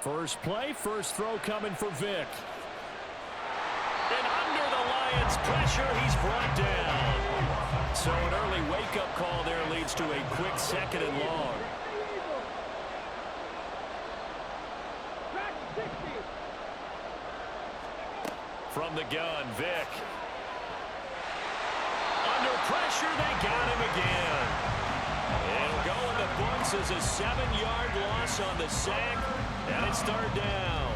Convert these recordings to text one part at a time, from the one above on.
First play, first throw coming for Vic. And under the Lions' pressure, he's brought down. So an early wake-up call there leads to a quick 2nd and long. From the gun, Vic. Under pressure, they got him again. It'll go in the books as a 7-yard loss on the sack, and it's 3rd down.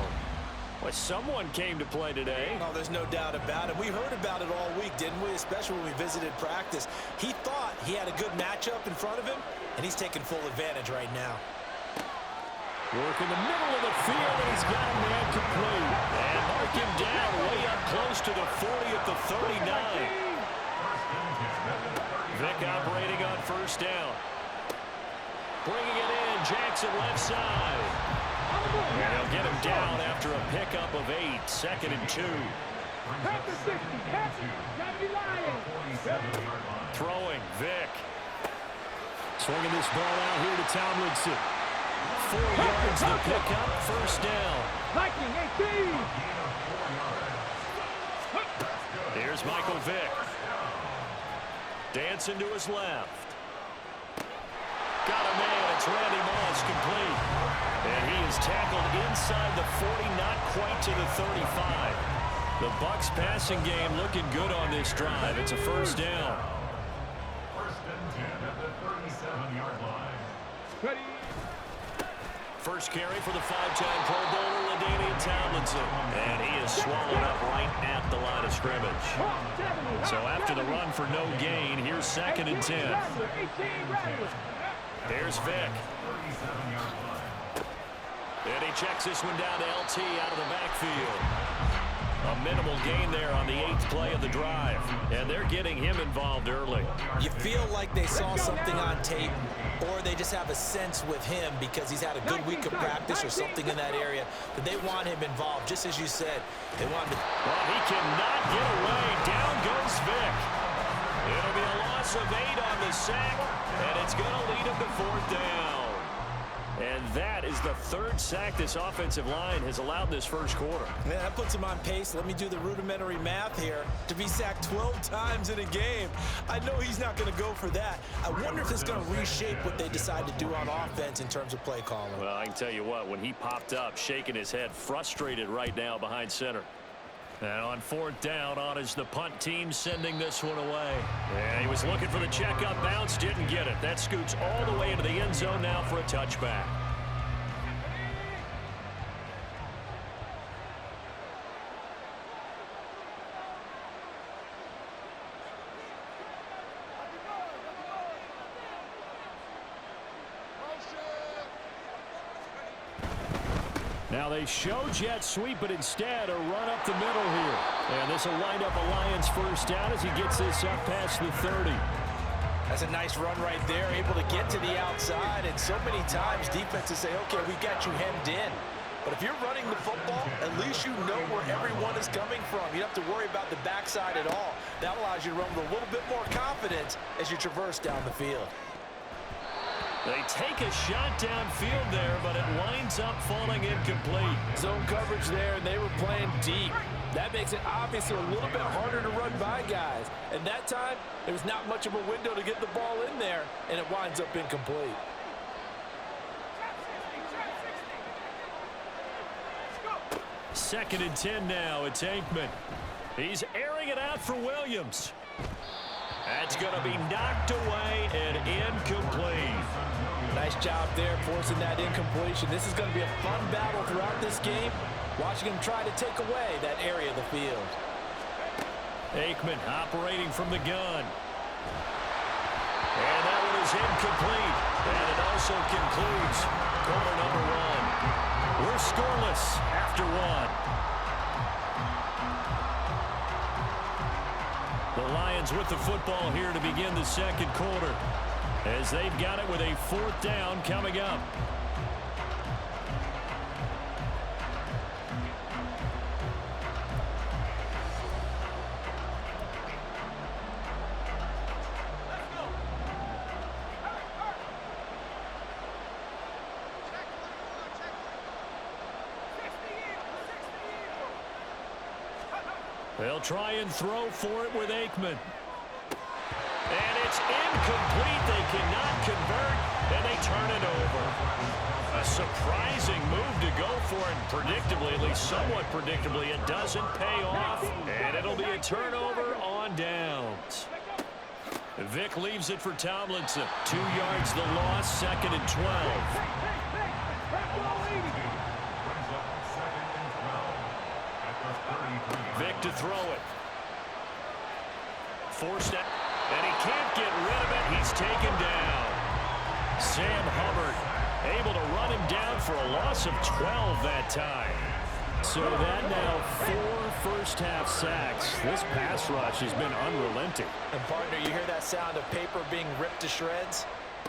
Well, someone came to play today. Oh, there's no doubt about it. We heard about it all week, didn't we? Especially when we visited practice. He thought he had a good matchup in front of him, and he's taking full advantage right now. Work in the middle of the field, and he's got a man complete. And mark him down way up close to the 40 at the 39. Vic operating on 1st down. Bringing it in, Jackson left side. And he'll get him down after a pickup of 8, 2nd and 2. Throwing, Vic. Swinging this ball out here to Tomlinson. 4 yards the pickup, 1st down. Here's Michael Vick. Dancing to his left. Got a man, it's Randy Moss, complete. And he is tackled inside the 40, not quite to the 35. The Bucs passing game looking good on this drive. It's a 1st down. 1st and 10 at the 37-yard line. Ready. First carry for the 5-time Pro Bowler, LaDainian Tomlinson. And he is swallowed up right at the line of scrimmage. So after the run for no gain, here's 2nd and 10. Here's Vic. And he checks this one down to LT out of the backfield. A minimal gain there on the 8th play of the drive. And they're getting him involved early. You feel like they saw something on tape, or they just have a sense with him because he's had a good week of practice or something in that area that they want him involved. Just as you said, they want him to... Well, he cannot get away. Down goes Vic. It'll be a loss of 8 on the sack, and it's going to lead him to 4th down. And that is the 3rd sack this offensive line has allowed this 1st quarter. Man, that puts him on pace. Let me do the rudimentary math here. To be sacked 12 times in a game, I know he's not going to go for that. I wonder if it's going to reshape what they decide to do on offense in terms of play calling. Well, I can tell you what, when he popped up, shaking his head, frustrated right now behind center. And on 4th down, on is the punt team sending this one away. And he was looking for the checkup bounce, didn't get it. That scoots all the way into the end zone now for a touchback. Now they show jet sweep, but instead a run up the middle here. And this will wind up a Lions 1st down as he gets this up past the 30. That's a nice run right there, able to get to the outside. And so many times defenses say, okay, we got you hemmed in. But if you're running the football, at least you know where everyone is coming from. You don't have to worry about the backside at all. That allows you to run with a little bit more confidence as you traverse down the field. They take a shot downfield there, but it winds up falling incomplete. Zone coverage there, and they were playing deep. That makes it obviously a little bit harder to run by guys. And that time, there was not much of a window to get the ball in there, and it winds up incomplete. Second and 10 now. It's Aikman. He's airing it out for Williams. That's going to be knocked away and incomplete. Nice job there forcing that incompletion. This is going to be a fun battle throughout this game, watching him try to take away that area of the field. Aikman operating from the gun. And that one is incomplete. And it also concludes quarter number 1. We're scoreless after 1. The Lions with the football here to begin the 2nd quarter, as they've got it with a 4th down coming up. They'll try and throw for it with Aikman. And it's incomplete. They cannot convert, and they turn it over. A surprising move to go for it. Predictably, at least somewhat predictably, it doesn't pay off, and it'll be a turnover on downs. Vick leaves it for Tomlinson. 2 yards the loss, 2nd and 12. Vick to throw it. Forced out, and he can't get rid of it. He's taken down. Sam Hubbard able to run him down for a loss of 12 that time. So that now 4 first-half sacks. This pass rush has been unrelenting. And, partner, you hear that sound of paper being ripped to shreds?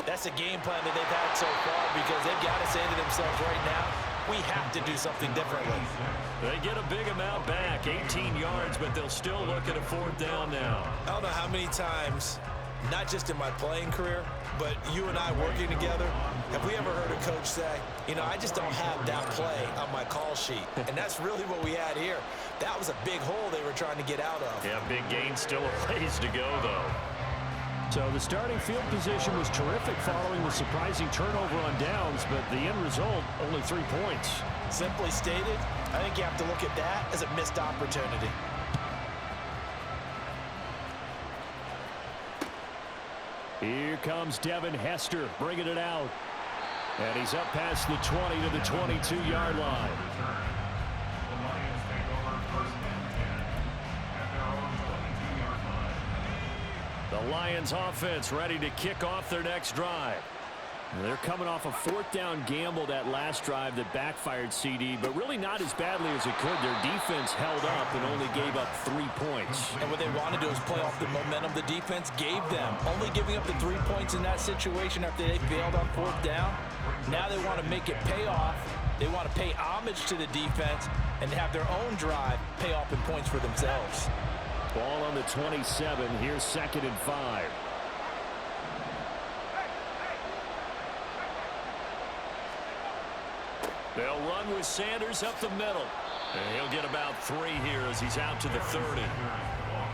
That's a game plan that they've had so far because they've got to say to themselves right now, we have to do something differently. They get a big amount back, 18 yards, but they'll still look at a 4th down now. I don't know how many times, not just in my playing career, but you and I working together, have we ever heard a coach say, you know, I just don't have that play on my call sheet. And that's really what we had here. That was a big hole they were trying to get out of. Yeah, big gain, still a ways to go, though. So the starting field position was terrific following the surprising turnover on downs, but the end result, only 3 points. Simply stated, I think you have to look at that as a missed opportunity. Here comes Devin Hester bringing it out. And he's up past the 20 to the 22-yard line. The Lions take over 1st and 10 at their own 22-yard line. The Lions offense ready to kick off their next drive. They're coming off a 4th down gamble that last drive that backfired CD, but really not as badly as it could. Their defense held up and only gave up 3 points. And what they want to do is play off the momentum the defense gave them. Only giving up the 3 points in that situation after they failed on 4th down. Now they want to make it pay off. They want to pay homage to the defense and have their own drive pay off in points for themselves. Ball on the 27. Here's 2nd and 5. They'll run with Sanders up the middle. And he'll get about 3 here as he's out to the 30.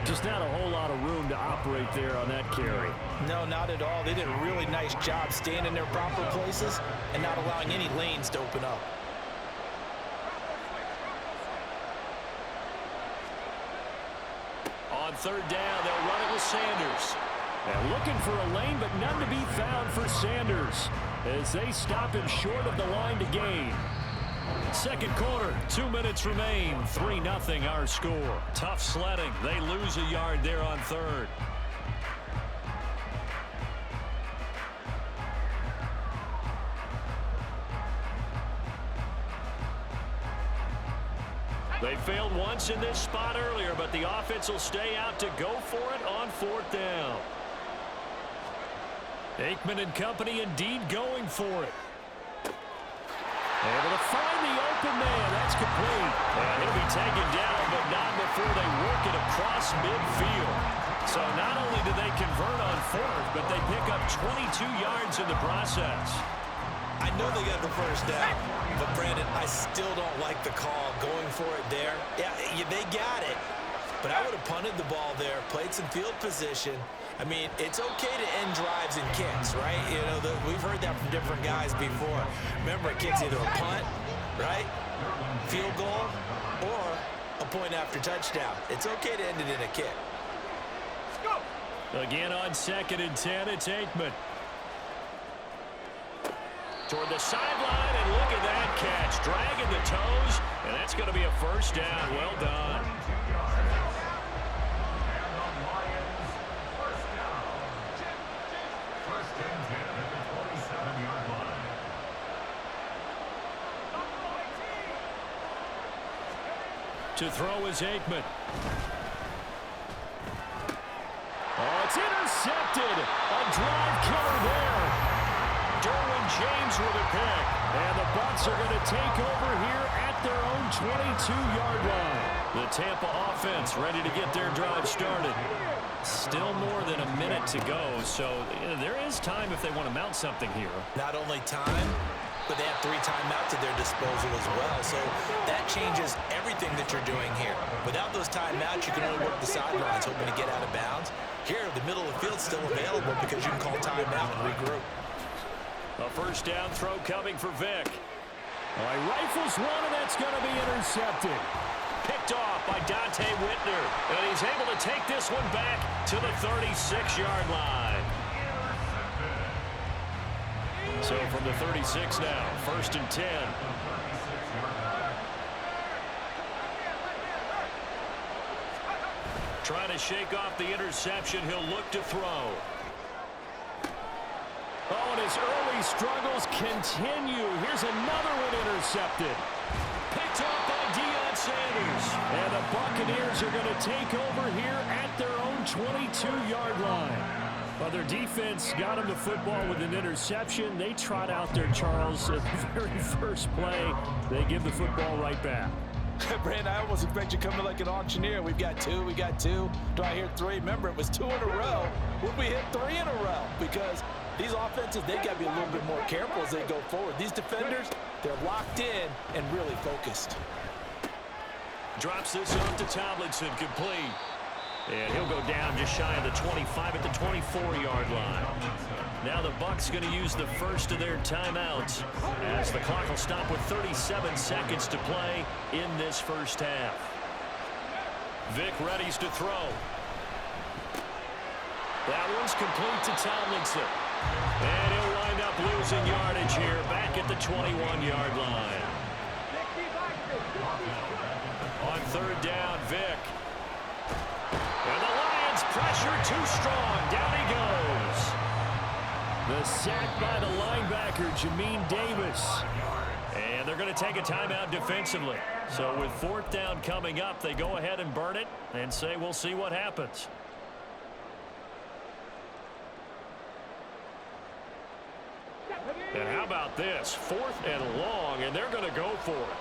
Just not a whole lot of room to operate there on that carry. No, not at all. They did a really nice job staying in their proper places and not allowing any lanes to open up. On 3rd down, they'll run it with Sanders. And looking for a lane, but none to be found for Sanders as they stop him short of the line to gain. 2nd quarter, 2 minutes remain. 3-0 our score. Tough sledding. They lose a yard there on 3rd. They failed once in this spot earlier, but the offense will stay out to go for it on 4th down. Aikman and company indeed going for it. Able to find the open man. That's complete. And he'll be taken down, but not before they work it across midfield. So not only do they convert on 4th, but they pick up 22 yards in the process. I know they got the 1st down, but Brandon, I still don't like the call going for it there. Yeah, they got it, but I would have punted the ball there, played some field position. I mean, it's okay to end drives and kicks, right? You know, we've heard that from different guys before. Remember, a kick's either a punt, right, field goal, or a point after touchdown. It's okay to end it in a kick. Again on 2nd and 10, it's Aikman. Toward the sideline, and look at that catch. Dragging the toes, and that's going to be a 1st down. Well done. To throw is Aikman. Oh, it's intercepted. A drive killer there. Derwin James with a pick. And the Bucs are going to take over here at their own 22-yard line. The Tampa offense ready to get their drive started. Still more than a minute to go, so there is time if they want to mount something here. Not only time, but they have 3 timeouts at their disposal as well. So that changes everything that you're doing here. Without those timeouts, you can only work the sidelines, hoping to get out of bounds. Here, the middle of the field's still available because you can call timeout and regroup. A first down throw coming for Vic. He rifles one, and that's going to be intercepted. Picked off by Dante Whitner, and he's able to take this one back to the 36-yard line. So from the 36 now, 1st and 10. Trying to shake off the interception. He'll look to throw. Oh, and his early struggles continue. Here's another one intercepted. Picked off by Deion Sanders. And the Buccaneers are going to take over here at their own 22-yard line. Well, their defense got him the football with an interception. They trot out there, Charles, at the very first play. They give the football right back. Brandon, I almost expect you coming like an auctioneer. We've got 2, we got 2. Do I hear 3? Remember, it was 2 in a row. Would we hit 3 in a row? Because these offenses, they got to be a little bit more careful as they go forward. These defenders, they're locked in and really focused. Drops this off to Tomlinson, complete. And he'll go down just shy of the 25 at the 24-yard line. Now the Bucs going to use the first of their timeouts as the clock will stop with 37 seconds to play in this first half. Vic readies to throw. That one's complete to Tomlinson. And he'll wind up losing yardage here back at the 21-yard line. On 3rd down, Vic. And the Lions pressure too strong. Down he goes. The sack by the linebacker, Jamin Davis. And they're going to take a timeout defensively. So with 4th down coming up, they go ahead and burn it and say we'll see what happens. And how about this? 4th and long, and they're going to go for it.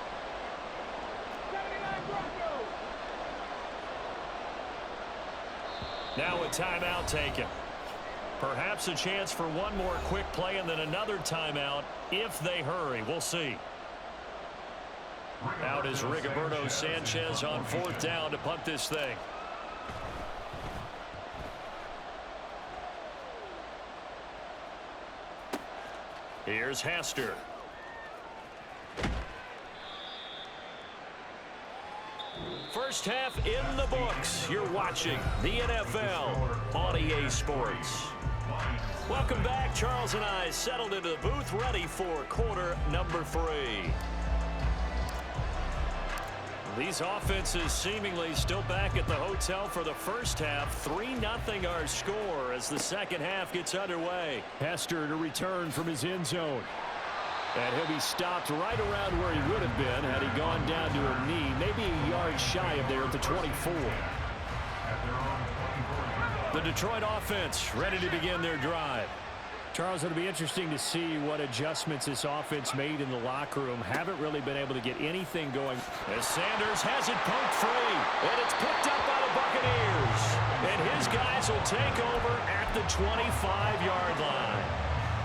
Now a timeout taken. Perhaps a chance for one more quick play and then another timeout if they hurry. We'll see. Out is Rigoberto Sanchez on 4th down to punt this thing. Here's Hester. First half in the books. You're watching the NFL on EA Sports. Welcome back. Charles and I settled into the booth, ready for quarter number 3. These offenses seemingly still back at the hotel for the first half. 3-0 our score as the second half gets underway. Hester to return from his end zone. And he'll be stopped right around where he would have been had he gone down to a knee, maybe a yard shy of there at the 24. The Detroit offense ready to begin their drive. Charles, it'll be interesting to see what adjustments this offense made in the locker room. Haven't really been able to get anything going. As Sanders has it poked free, and it's picked up by the Buccaneers. And his guys will take over at the 25-yard line.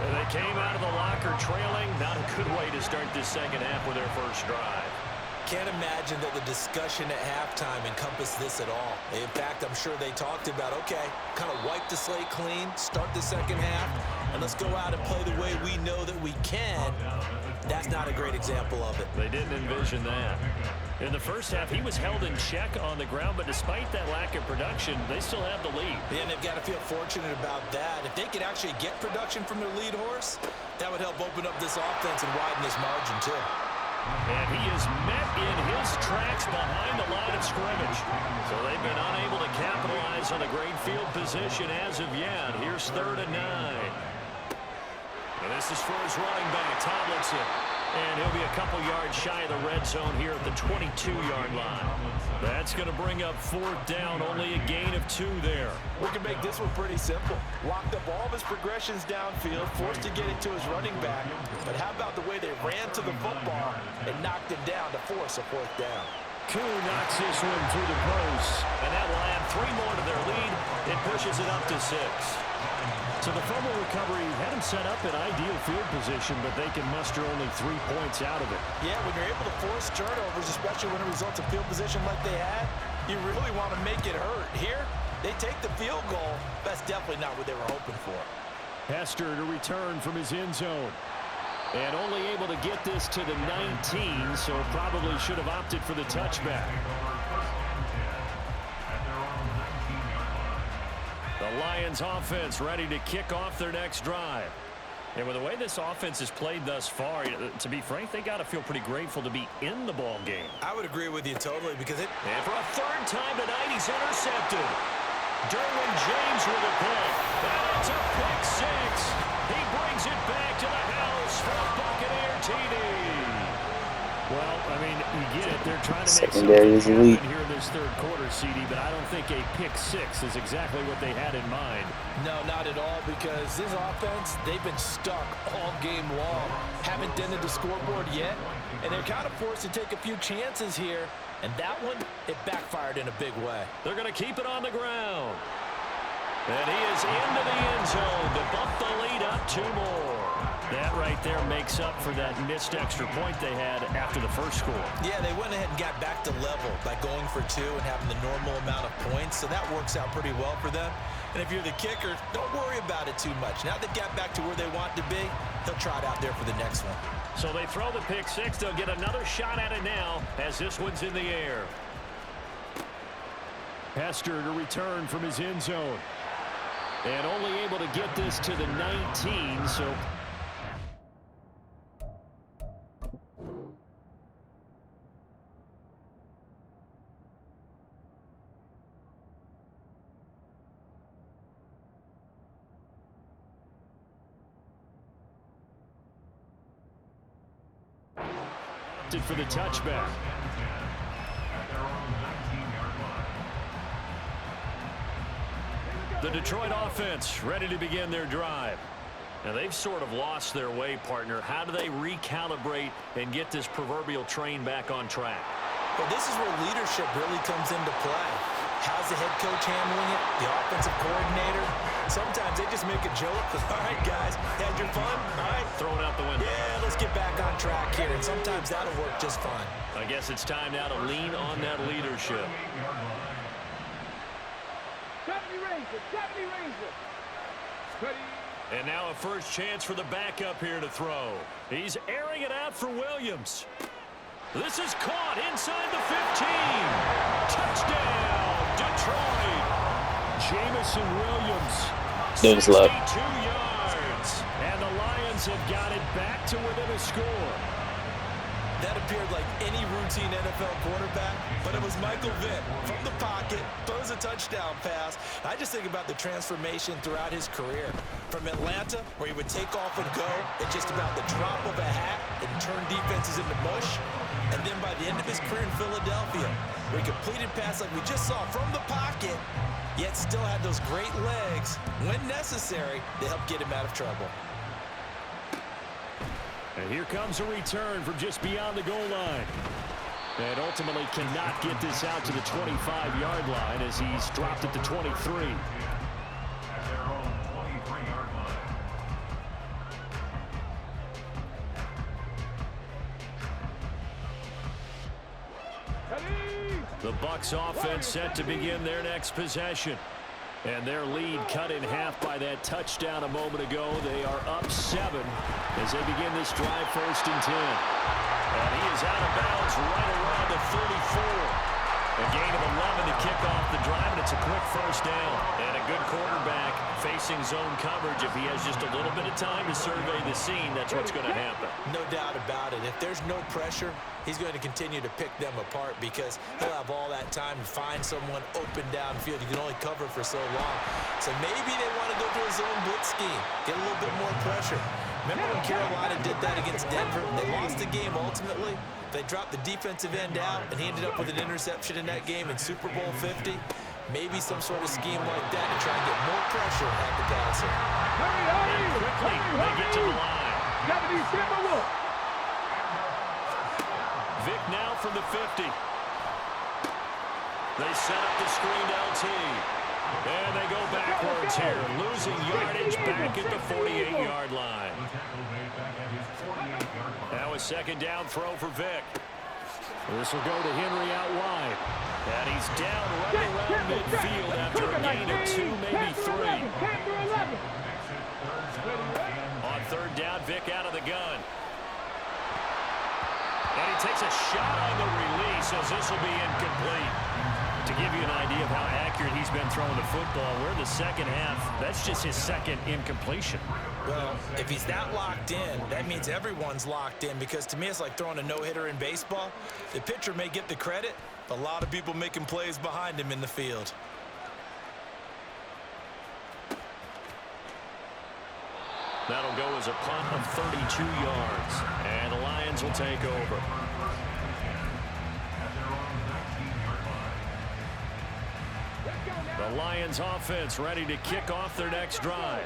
And they came out of the locker trailing. Not a good way to start this second half with their first drive. Can't imagine that the discussion at halftime encompassed this at all. In fact, I'm sure they talked about, okay, kind of wipe the slate clean, start the second half, and let's go out and play the way we know that we can. That's not a great example of it. They didn't envision that. In the first half, he was held in check on the ground, but despite that lack of production, they still have the lead. And they've got to feel fortunate about that. If they could actually get production from their lead horse, that would help open up this offense and widen this margin, too. And he is met in his tracks behind the line of scrimmage. So they've been unable to capitalize on a great field position as of yet. Here's 3rd and 9. And this is for his running back, Tomlinson. And he'll be a couple yards shy of the red zone here at the 22-yard line. That's going to bring up 4th down, only a gain of 2 there. We can make this one pretty simple. Locked up all of his progressions downfield, forced to get it to his running back. But how about the way they ran to the football and knocked him down to force a 4th down? 𝐄 knocks this one through the post. And that will add 3 more to their lead. It pushes it up to 6. So the fumble recovery had him set up in ideal field position, but they can muster only 3 points out of it. Yeah, when you're able to force turnovers, especially when it results in field position like they had, you really want to make it hurt. Here, they take the field goal. That's definitely not what they were hoping for. Hester to return from his end zone. And only able to get this to the 19, so probably should have opted for the touchback. The Lions offense ready to kick off their next drive. And with the way this offense has played thus far, to be frank, they got to feel pretty grateful to be in the ball game. I would agree with you totally because it... And for a third time tonight, he's intercepted. Derwin James with a pick. And it's a pick six. He brings it back to the house for a Buccaneer TD. Well, I mean, you get it. They're trying to make Secondary is elite here in this third quarter, CD, but I don't think a pick six is exactly what they had in mind. No, not at all, because this offense, they've been stuck all game long. Haven't dented the scoreboard yet, and they're kind of forced to take a few chances here, and that one, it backfired in a big way. They're going to keep it on the ground. And he is into the end zone to bump the lead up 2 more. That right there makes up for that missed extra point they had after the first score. Yeah, they went ahead and got back to level by going for 2 and having the normal amount of points, so that works out pretty well for them. And if you're the kicker, don't worry about it too much. Now they've got back to where they want to be, they'll try it out there for the next one. So they throw the pick six. They'll get another shot at it now as this one's in the air. Hester to return from his end zone. And only able to get this to the 19, so... for the touchback. The Detroit offense ready to begin their drive. Now they've sort of lost their way, partner. How do they recalibrate and get this proverbial train back on track? Well, this is where leadership really comes into play. How's the head coach handling it? The offensive coordinator? Sometimes they just make a joke. All right, guys, had your fun? All right. Throw it out the window. Yeah, let's get back on track here. And sometimes that'll work just fine. I guess it's time now to lean on that leadership. 70 Razor, 70 Razor. Steady. And now a first chance for the backup here to throw. He's airing it out for Williams. This is caught inside the 15. Touchdown, Detroit. Jamison Williams. 62 yards. And the Lions have got it back to within a score. That appeared like any routine NFL quarterback, but it was Michael Vick from the pocket, throws a touchdown pass. I just think about the transformation throughout his career. From Atlanta, where he would take off and go at just about the drop of a hat and turn defenses into mush. And then by the end of his career in Philadelphia, where he completed pass like we just saw from the pocket, yet still had those great legs, when necessary, to help get him out of trouble. And here comes a return from just beyond the goal line. And ultimately cannot get this out to the 25-yard line as he's dropped at the 23. At their own 23-yard line. The Bucs offense set to begin their next possession. And their lead cut in half by that touchdown a moment ago. They are up 7 as they begin this drive 1st and 10. And he is out of bounds right around the 34. A gain of 11 to kick off the drive, and it's a quick first down. And a good quarterback facing zone coverage. If he has just a little bit of time to survey the scene, that's what's going to happen. No doubt about it. If there's no pressure, he's going to continue to pick them apart because he'll have all that time to find someone open downfield. You can only cover for so long. So maybe they want to go to a zone blitz scheme, get a little bit more pressure. Remember when Carolina did that against Denver? They lost the game ultimately. They dropped the defensive end out, and he ended up with an interception in that game in Super Bowl 50. Maybe some sort of scheme like that to try and get more pressure at the passer. And quickly, they get to the line. Vick now from the 50. They set up the screen to LT. And they go backwards here, losing yardage back at the 48-yard line. Now a second down throw for Vic. This will go to Henry out wide. And he's down right around midfield after a gain of 2, maybe 3. On third down, Vic out of the gun. And he takes a shot on the release as this will be incomplete. To give you an idea of how accurate he's been throwing the football, we're in the second half. That's just his second incompletion. Well, if he's that locked in, that means everyone's locked in, because to me it's like throwing a no-hitter in baseball. The pitcher may get the credit, but a lot of people making plays behind him in the field. That'll go as a punt of 32 yards. And the Lions will take over. The Lions offense ready to kick off their next drive.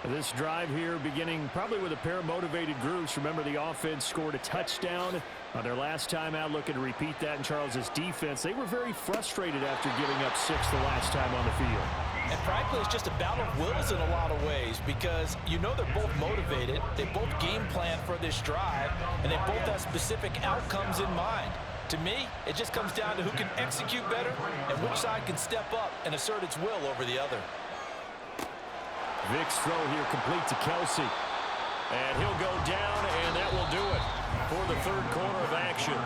This drive here beginning probably with a pair of motivated groups. Remember, the offense scored a touchdown on their last time out. Looking to repeat that in Charles's defense. They were very frustrated after giving up 6 the last time on the field. And frankly, it's just a battle of wills in a lot of ways, because you know they're both motivated, they both game plan for this drive, and they both have specific outcomes in mind. To me, it just comes down to who can execute better and which side can step up and assert its will over the other. Vic's throw here complete to Kelsey. And he'll go down, and that will do it for the third quarter of action.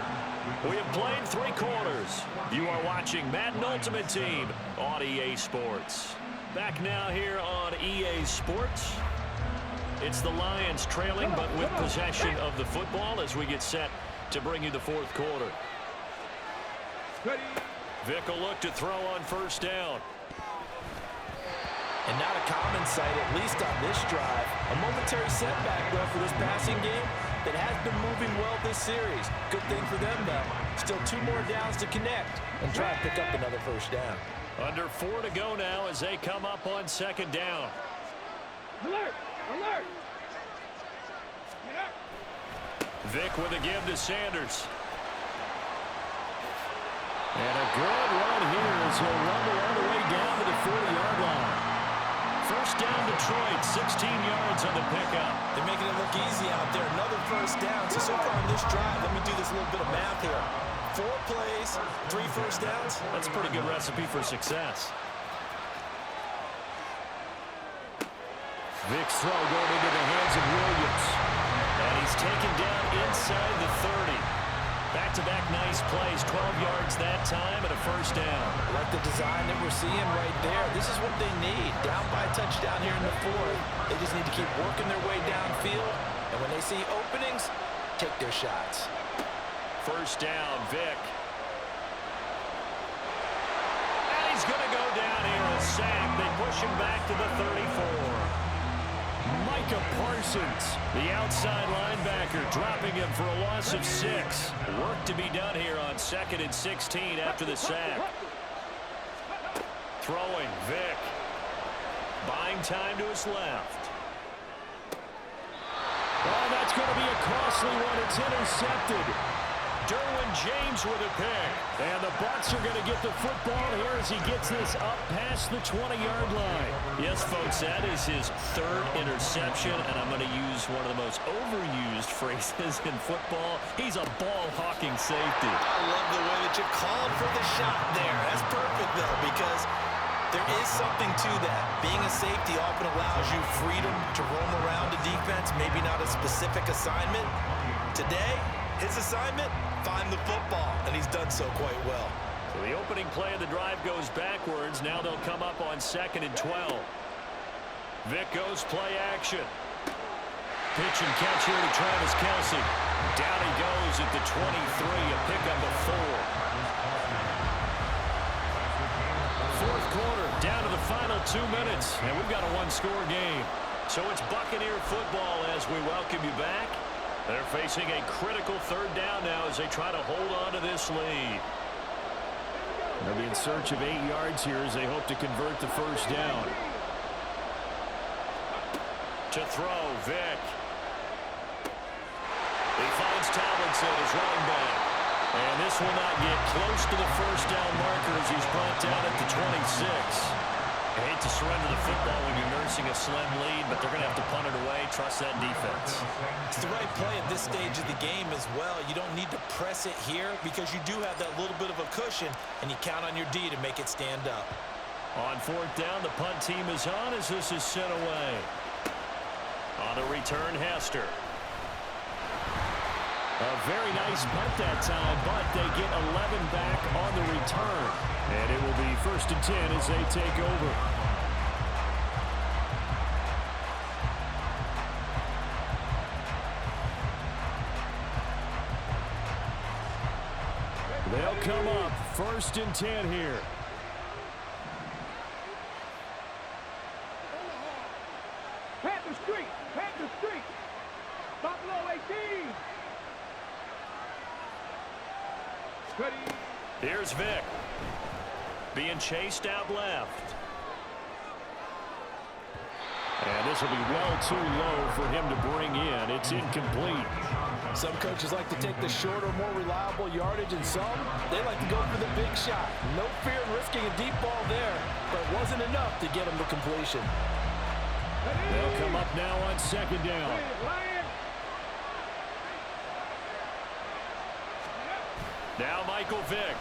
We have played 3 quarters. You are watching Madden Ultimate Team on EA Sports. Back now here on EA Sports. It's the Lions trailing, but with possession of the football as we get set to bring you the fourth quarter. Vic will look to throw on first down. And not a common sight, at least on this drive. A momentary setback, though, for this passing game that has been moving well this series. Good thing for them, though. Still 2 more downs to connect and try and pick up another first down. Under 4 to go now as they come up on second down. Alert! Alert! Vic with a give to Sanders. And a good run here as he'll rumble all the way down to the 40-yard line. First down Detroit, 16 yards on the pickup. They're making it look easy out there. Another first down. So far in this drive, let me do this little bit of math here. 4 plays, 3 first downs. That's a pretty good recipe for success. Vic's throw going into the hands of Williams. And he's taken down inside the 30. Back-to-back nice plays, 12 yards that time and a first down. I like the design that we're seeing right there. This is what they need. Down by a touchdown here in the 4th. They just need to keep working their way downfield. And when they see openings, take their shots. First down, Vic. And he's going to go down here, a sack. They push him back to the 34. Micah Parsons, the outside linebacker, dropping him for a loss of 6. Work to be done here on 2nd and 16 after the sack. Throwing, Vic. Buying time to his left. Oh, that's going to be a costly one. It's intercepted. Derwin James with a pick. And the Bucs are going to get the football here as he gets this up past the 20-yard line. Yes, folks, that is his 3rd interception, and I'm going to use one of the most overused phrases in football. He's a ball-hawking safety. I love the way that you called for the shot there. That's perfect, though, because there is something to that. Being a safety often allows you freedom to roam around a defense, maybe not a specific assignment. Today, his assignment, find the football, and he's done so quite well. So the opening play of the drive goes backwards. Now they'll come up on 2nd and 12. Vic goes play action. Pitch and catch here to Travis Kelce. Down he goes at the 23, a pickup of 4. Fourth quarter, down to the final 2 minutes, and we've got a 1-score game. So it's Buccaneer football as we welcome you back. They're facing a critical 3rd down now as they try to hold on to this lead. They'll be in search of 8 yards here as they hope to convert the first down. To throw, Vic. He finds Tomlinson as running back. And this will not get close to the first down marker as he's brought down at the 26. I hate to surrender the football when you're nursing a slim lead, but they're going to have to punt it away. Trust that defense. It's the right play at this stage of the game as well. You don't need to press it here because you do have that little bit of a cushion, and you count on your D to make it stand up. On fourth down, the punt team is on as this is sent away. On the return, Hester. A very nice punt that time, but they get 11 back on the return. And it will be 1st and 10 as they take over. They'll come up 1st and 10 here. Panther Street! Panther Street! Buffalo 18! Ready? Here's Vic. Being chased out left. And this will be well too low for him to bring in. It's incomplete. Some coaches like to take the shorter, more reliable yardage, and some, they like to go for the big shot. No fear in risking a deep ball there, but it wasn't enough to get him to completion. They'll come up now on 2nd down. Now Michael Vick.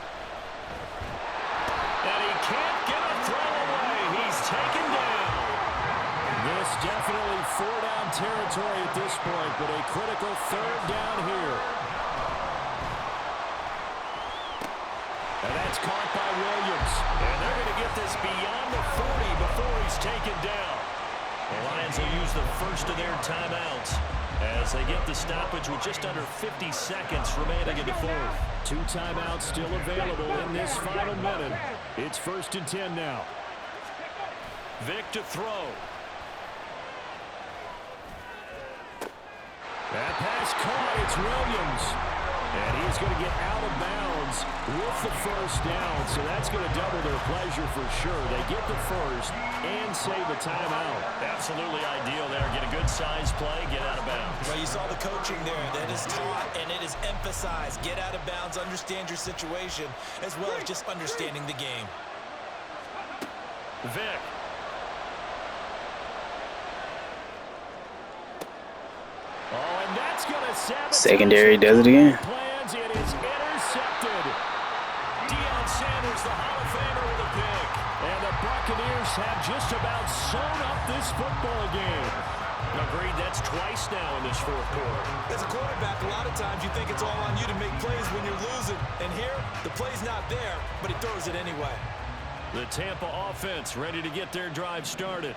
And he can't get a throw away. He's taken down. This definitely 4-down territory at this point, but a critical 3rd down here. And that's caught by Williams. And they're going to get this beyond the 40 before he's taken down. The Lions will use the first of their timeouts as they get the stoppage with just under 50 seconds remaining in the 4th. 2 timeouts still available in this final minute. It's 1st and 10 now. Vic to throw. That pass caught. It's Williams. And he's going to get out of bounds with the 1st down. So that's going to double their pleasure for sure. They get the 1st and save the timeout. Absolutely ideal there. Get a good size play, get out of bounds. Well, you saw the coaching there. That is taught and it is emphasized. Get out of bounds, understand your situation, as well as just understanding the game. Vic. Oh, and that's going to sabotage. Secondary does it again. Plans. It is intercepted. Deion Sanders, the Hall of Famer, with a pick. And the Buccaneers have just about sewn up this football game. Agreed, that's twice now in this 4th quarter. As a quarterback, a lot of times you think it's all on you to make plays when you're losing. And here, the play's not there, but he throws it anyway. The Tampa offense ready to get their drive started.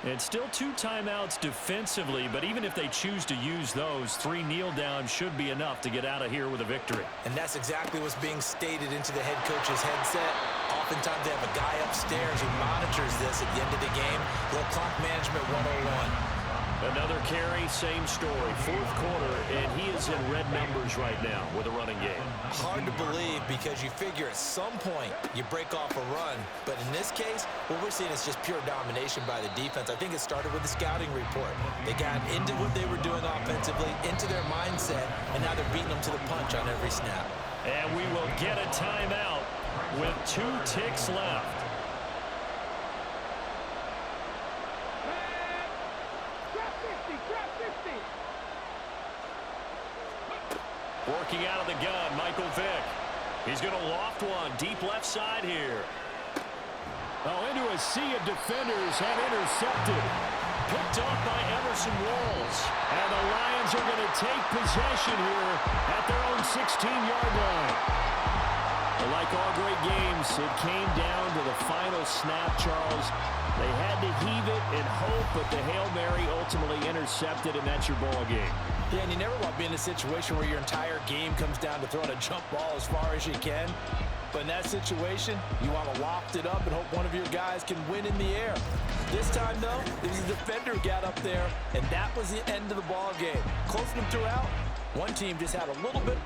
And still 2 timeouts defensively, but even if they choose to use those, 3 kneel downs should be enough to get out of here with a victory. And that's exactly what's being stated into the head coach's headset. Oftentimes they have a guy upstairs who monitors this at the end of the game. Little clock management 101. Another carry, same story. 4th quarter, and he is in red numbers right now with a running game. Hard to believe because you figure at some point you break off a run. But in this case, what we're seeing is just pure domination by the defense. I think it started with the scouting report. They got into what they were doing offensively, into their mindset, and now they're beating them to the punch on every snap. And we will get a timeout with 2 ticks left. Working out of the gun, Michael Vick. He's going to loft one deep left side here. Oh, into a sea of defenders and intercepted. Picked off by Emerson Walls. And the Lions are going to take possession here at their own 16-yard line. But like all great games, it came down to the final snap, Charles. They had to heave it and hope, but the Hail Mary ultimately intercepted, and that's your ball game. Yeah, and you never want to be in a situation where your entire game comes down to throwing a jump ball as far as you can. But in that situation, you want to loft it up and hope one of your guys can win in the air. This time, though, it was a defender who got up there, and that was the end of the ball game. Close them throughout. One team just had a little bit